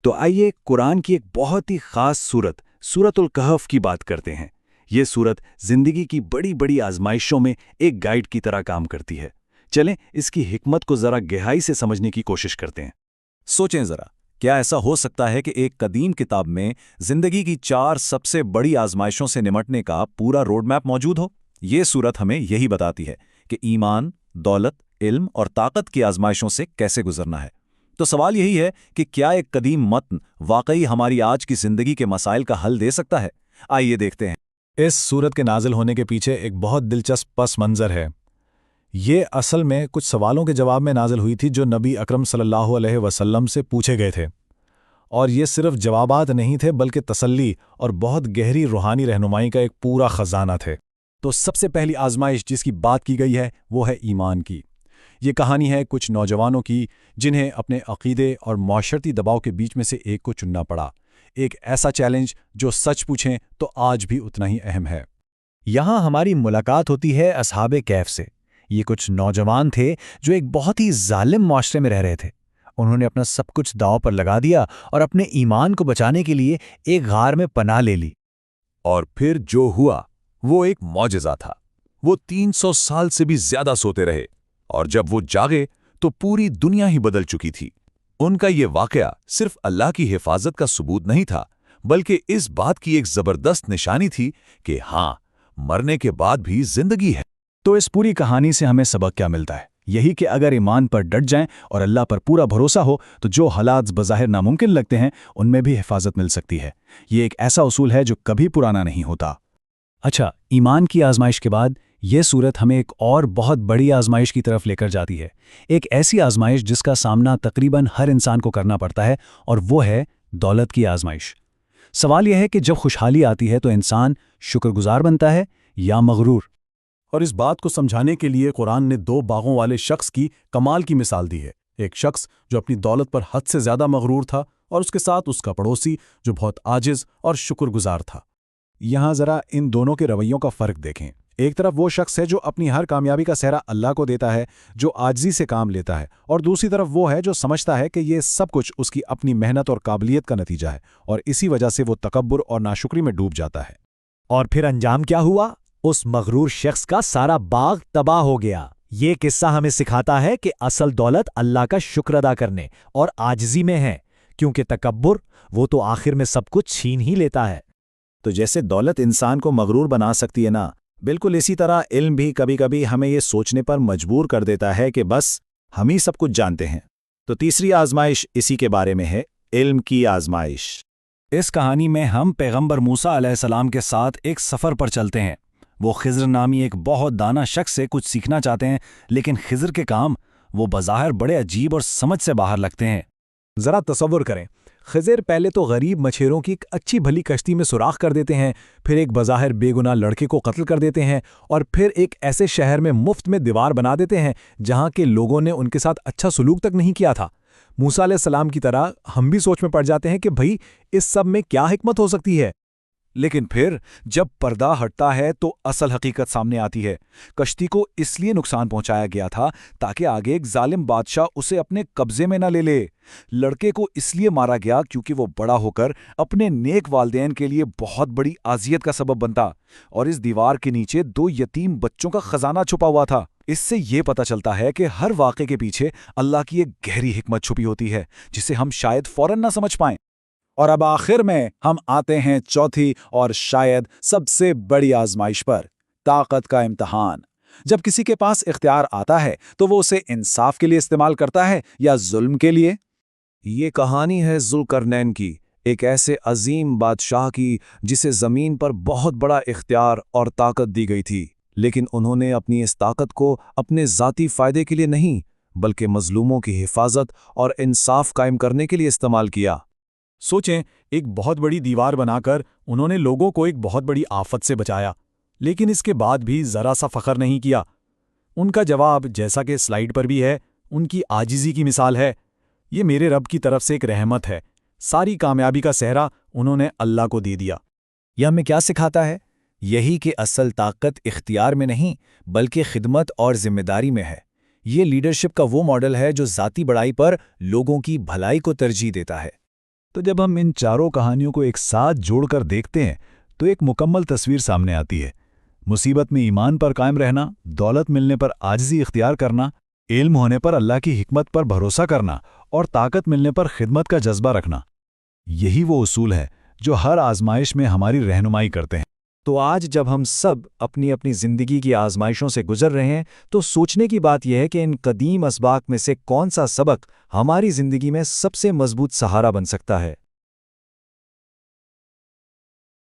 تو آئیے قرآن کی ایک بہت ہی خاص سورت سورۃ الکہف کی بات کرتے ہیں۔ یہ سورت زندگی کی بڑی بڑی آزمائشوں میں ایک گائیڈ کی طرح کام کرتی ہے۔ چلیں اس کی حکمت کو ذرا گہرائی سے سمجھنے کی کوشش کرتے ہیں۔ سوچیں ذرا، کیا ایسا ہو سکتا ہے کہ ایک قدیم کتاب میں زندگی کی 4 سب سے بڑی آزمائشوں سے نمٹنے کا پورا روڈ میپ موجود ہو؟ یہ سورت ہمیں یہی بتاتی ہے کہ ایمان، دولت، علم اور طاقت کی آزمائشوں سے کیسے گزرنا ہے۔ تو سوال یہی ہے کہ کیا ایک قدیم متن واقعی ہماری آج کی زندگی کے مسائل کا حل دے سکتا ہے؟ آئیے دیکھتے ہیں۔ اس سورت کے نازل ہونے کے پیچھے ایک بہت دلچسپ پس منظر ہے۔ یہ اصل میں کچھ سوالوں کے جواب میں نازل ہوئی تھی جو نبی اکرم صلی اللہ علیہ وسلم سے پوچھے گئے تھے، اور یہ صرف جوابات نہیں تھے بلکہ تسلی اور بہت گہری روحانی رہنمائی کا ایک پورا خزانہ تھے۔ تو سب سے پہلی آزمائش جس کی بات کی گئی ہے وہ ہے ایمان کی۔ یہ کہانی ہے کچھ نوجوانوں کی جنہیں اپنے عقیدے اور معاشرتی دباؤ کے بیچ میں سے ایک کو چننا پڑا، ایک ایسا چیلنج جو سچ پوچھیں تو آج بھی اتنا ہی اہم ہے۔ یہاں ہماری ملاقات ہوتی ہے اصحاب کہف سے۔ یہ کچھ نوجوان تھے جو ایک بہت ہی ظالم معاشرے میں رہ رہے تھے۔ انہوں نے اپنا سب کچھ داؤ پر لگا دیا اور اپنے ایمان کو بچانے کے لیے ایک غار میں پناہ لے لی۔ اور پھر جو ہوا وہ ایک معجزہ تھا۔ وہ 300 سال سے بھی زیادہ سوتے رہے، اور جب وہ جاگے تو پوری دنیا ہی بدل چکی تھی۔ ان کا یہ واقعہ صرف اللہ کی حفاظت کا ثبوت نہیں تھا، بلکہ اس بات کی ایک زبردست نشانی تھی کہ ہاں، مرنے کے بعد بھی زندگی ہے۔ تو اس پوری کہانی سے ہمیں سبق کیا ملتا ہے؟ یہی کہ اگر ایمان پر ڈٹ جائیں اور اللہ پر پورا بھروسہ ہو تو جو حالات بظاہر ناممکن لگتے ہیں ان میں بھی حفاظت مل سکتی ہے۔ یہ ایک ایسا اصول ہے جو کبھی پرانا نہیں ہوتا۔ اچھا، ایمان کی آزمائش کے بعد یہ سورت ہمیں ایک اور بہت بڑی آزمائش کی طرف لے کر جاتی ہے، ایک ایسی آزمائش جس کا سامنا تقریباً ہر انسان کو کرنا پڑتا ہے، اور وہ ہے دولت کی آزمائش۔ سوال یہ ہے کہ جب خوشحالی آتی ہے تو انسان شکر گزار بنتا ہے یا مغرور؟ اور اس بات کو سمجھانے کے لیے قرآن نے 2 باغوں والے شخص کی کمال کی مثال دی ہے۔ ایک شخص جو اپنی دولت پر حد سے زیادہ مغرور تھا، اور اس کے ساتھ اس کا پڑوسی جو بہت عاجز اور شکر گزار تھا۔ یہاں ذرا ان دونوں کے رویوں کا فرق دیکھیں۔ ایک طرف وہ شخص ہے جو اپنی ہر کامیابی کا سہرا اللہ کو دیتا ہے، جو عاجزی سے کام لیتا ہے، اور دوسری طرف وہ ہے جو سمجھتا ہے کہ یہ سب کچھ اس کی اپنی محنت اور قابلیت کا نتیجہ ہے، اور اسی وجہ سے وہ تکبر اور ناشکری میں ڈوب جاتا ہے۔ اور پھر انجام کیا ہوا؟ اس مغرور شخص کا سارا باغ تباہ ہو گیا۔ یہ قصہ ہمیں سکھاتا ہے کہ اصل دولت اللہ کا شکر ادا کرنے اور عاجزی میں ہے، کیونکہ تکبر وہ تو آخر میں سب کچھ چھین ہی لیتا ہے۔ تو جیسے دولت انسان کو مغرور بنا سکتی ہے نا، بالکل اسی طرح علم بھی کبھی کبھی ہمیں یہ سوچنے پر مجبور کر دیتا ہے کہ بس ہم ہی سب کچھ جانتے ہیں۔ تو تیسری آزمائش اسی کے بارے میں ہے، علم کی آزمائش۔ اس کہانی میں ہم پیغمبر موسیٰ علیہ السلام کے ساتھ ایک سفر پر چلتے ہیں۔ وہ خضر نامی ایک بہت دانا شخص سے کچھ سیکھنا چاہتے ہیں، لیکن خضر کے کام وہ بظاہر بڑے عجیب اور سمجھ سے باہر لگتے ہیں۔ ذرا تصور کریں، خضر پہلے تو غریب مچھیروں کی ایک اچھی بھلی کشتی میں سوراخ کر دیتے ہیں، پھر ایک بظاہر بے گناہ لڑکے کو قتل کر دیتے ہیں، اور پھر ایک ایسے شہر میں مفت میں دیوار بنا دیتے ہیں جہاں کے لوگوں نے ان کے ساتھ اچھا سلوک تک نہیں کیا تھا۔ موسیٰ علیہ السلام کی طرح ہم بھی سوچ میں پڑ جاتے ہیں کہ بھئی اس سب میں کیا حکمت ہو سکتی ہے؟ لیکن پھر جب پردہ ہٹتا ہے تو اصل حقیقت سامنے آتی ہے۔ کشتی کو اس لیے نقصان پہنچایا گیا تھا تاکہ آگے ایک ظالم بادشاہ اسے اپنے قبضے میں نہ لے لے۔ لڑکے کو اس لیے مارا گیا کیونکہ وہ بڑا ہو کر اپنے نیک والدین کے لیے بہت بڑی اذیت کا سبب بنتا، اور اس دیوار کے نیچے 2 یتیم بچوں کا خزانہ چھپا ہوا تھا۔ اس سے یہ پتہ چلتا ہے کہ ہر واقعے کے پیچھے اللہ کی ایک گہری حکمت چھپی ہوتی ہے جسے ہم شاید فوراً نہ سمجھ پائیں۔ اور اب آخر میں ہم آتے ہیں چوتھی اور شاید سب سے بڑی آزمائش پر، طاقت کا امتحان۔ جب کسی کے پاس اختیار آتا ہے تو وہ اسے انصاف کے لیے استعمال کرتا ہے یا ظلم کے لیے؟ یہ کہانی ہے ذوالقرنین کی، ایک ایسے عظیم بادشاہ کی جسے زمین پر بہت بڑا اختیار اور طاقت دی گئی تھی، لیکن انہوں نے اپنی اس طاقت کو اپنے ذاتی فائدے کے لیے نہیں بلکہ مظلوموں کی حفاظت اور انصاف قائم کرنے کے لیے استعمال کیا۔ سوچیں، ایک بہت بڑی دیوار بنا کر انہوں نے لوگوں کو ایک بہت بڑی آفت سے بچایا، لیکن اس کے بعد بھی ذرا سا فخر نہیں کیا۔ ان کا جواب، جیسا کہ سلائیڈ پر بھی ہے، ان کی عاجزی کی مثال ہے۔ یہ میرے رب کی طرف سے ایک رحمت ہے۔ ساری کامیابی کا سہرا انہوں نے اللہ کو دے دیا۔ یہ ہمیں کیا سکھاتا ہے؟ یہی کہ اصل طاقت اختیار میں نہیں بلکہ خدمت اور ذمہ داری میں ہے۔ یہ لیڈرشپ کا وہ ماڈل ہے جو ذاتی بڑائی پر لوگوں کی بھلائی کو ترجیح دیتا ہے۔ تو جب ہم ان چاروں کہانیوں کو ایک ساتھ جوڑ کر دیکھتے ہیں تو ایک مکمل تصویر سامنے آتی ہے۔ مصیبت میں ایمان پر قائم رہنا، دولت ملنے پر عاجزی اختیار کرنا، علم ہونے پر اللہ کی حکمت پر بھروسہ کرنا اور طاقت ملنے پر خدمت کا جذبہ رکھنا، یہی وہ اصول ہے جو ہر آزمائش میں ہماری رہنمائی کرتے ہیں۔ تو آج جب ہم سب اپنی اپنی زندگی کی آزمائشوں سے گزر رہے ہیں تو سوچنے کی بات یہ ہے کہ ان قدیم اسباق میں سے کون سا سبق ہماری زندگی میں سب سے مضبوط سہارا بن سکتا ہے۔